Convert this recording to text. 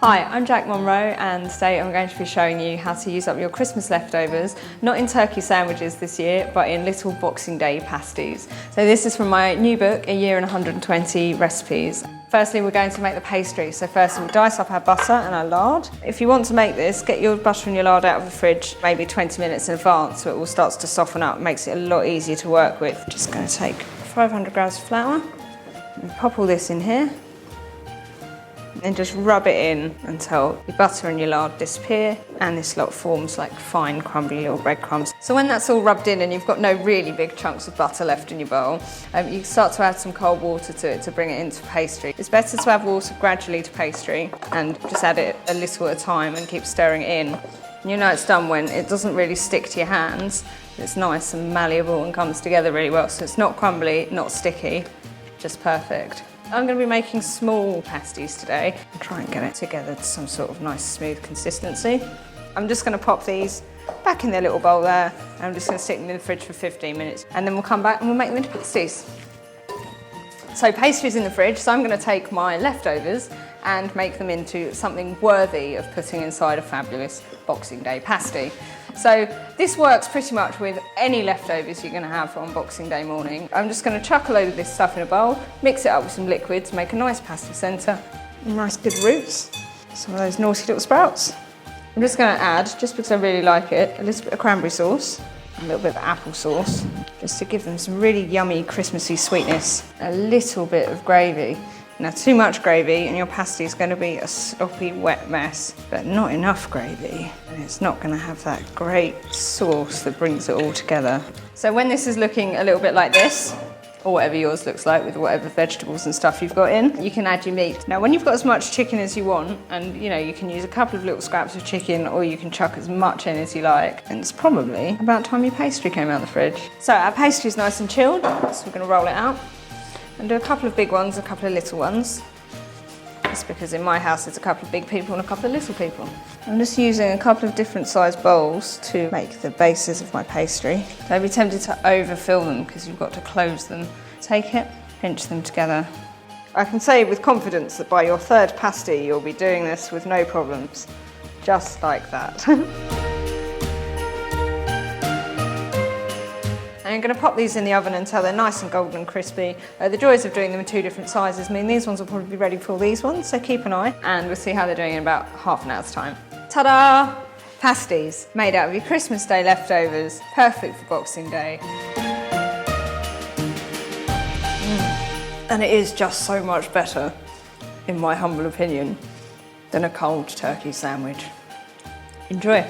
Hi, I'm Jack Monroe and today I'm going to be showing you how to use up your Christmas leftovers, not in turkey sandwiches this year, but in little Boxing Day pasties. So this is from my new book, A Year and 120 Recipes. Firstly, we're going to make the pastry. So first we dice up our butter and our lard. If you want to make this, get your butter and your lard out of the fridge maybe 20 minutes in advance so it all starts to soften up, makes it a lot easier to work with. Just going to take 500 grams of flour and pop all this in here. And just rub it in until your butter and your lard disappear and this lot forms like fine crumbly little breadcrumbs. So when that's all rubbed in and you've got no really big chunks of butter left in your bowl, you can start to add some cold water to it to bring it into pastry. It's better to add water gradually to pastry and just add it a little at a time and keep stirring it in. And you know it's done when it doesn't really stick to your hands. It's nice and malleable and comes together really well, so it's not crumbly, not sticky, just perfect. I'm going to be making small pasties today and try and get it together to some sort of nice smooth consistency. I'm just going to pop these back in their little bowl there and I'm just going to stick them in the fridge for 15 minutes and then we'll come back and we'll make them into pasties. So pastry's in the fridge, so I'm going to take my leftovers and make them into something worthy of putting inside a fabulous Boxing Day pasty. So this works pretty much with any leftovers you're going to have on Boxing Day morning. I'm just going to chuck a load of this stuff in a bowl, mix it up with some liquid to make a nice pasty centre, nice good roots, some of those naughty little sprouts. I'm just going to add, just because I really like it, a little bit of cranberry sauce, a little bit of apple sauce, just to give them some really yummy Christmassy sweetness, a little bit of gravy. Now too much gravy and your pasty is going to be a sloppy wet mess, but not enough gravy and it's not going to have that great sauce that brings it all together. So when this is looking a little bit like this, or whatever yours looks like with whatever vegetables and stuff you've got in, you can add your meat. Now when you've got as much chicken as you want, and you know you can use a couple of little scraps of chicken or you can chuck as much in as you like, and it's probably about time your pastry came out of the fridge. So our pastry is nice and chilled, so we're going to roll it out. And do a couple of big ones, a couple of little ones. That's because in my house it's a couple of big people and a couple of little people. I'm just using a couple of different sized bowls to make the bases of my pastry. Don't be tempted to overfill them because you've got to close them. Take it, pinch them together. I can say with confidence that by your third pasty you'll be doing this with no problems. Just like that. I'm going to pop these in the oven until they're nice and golden and crispy. The joys of doing them in two different sizes mean these ones will probably be ready before these ones, so keep an eye and we'll see how they're doing in about half an hour's time. Ta-da! Pasties made out of your Christmas Day leftovers, perfect for Boxing Day. And it is just so much better, in my humble opinion, than a cold turkey sandwich. Enjoy.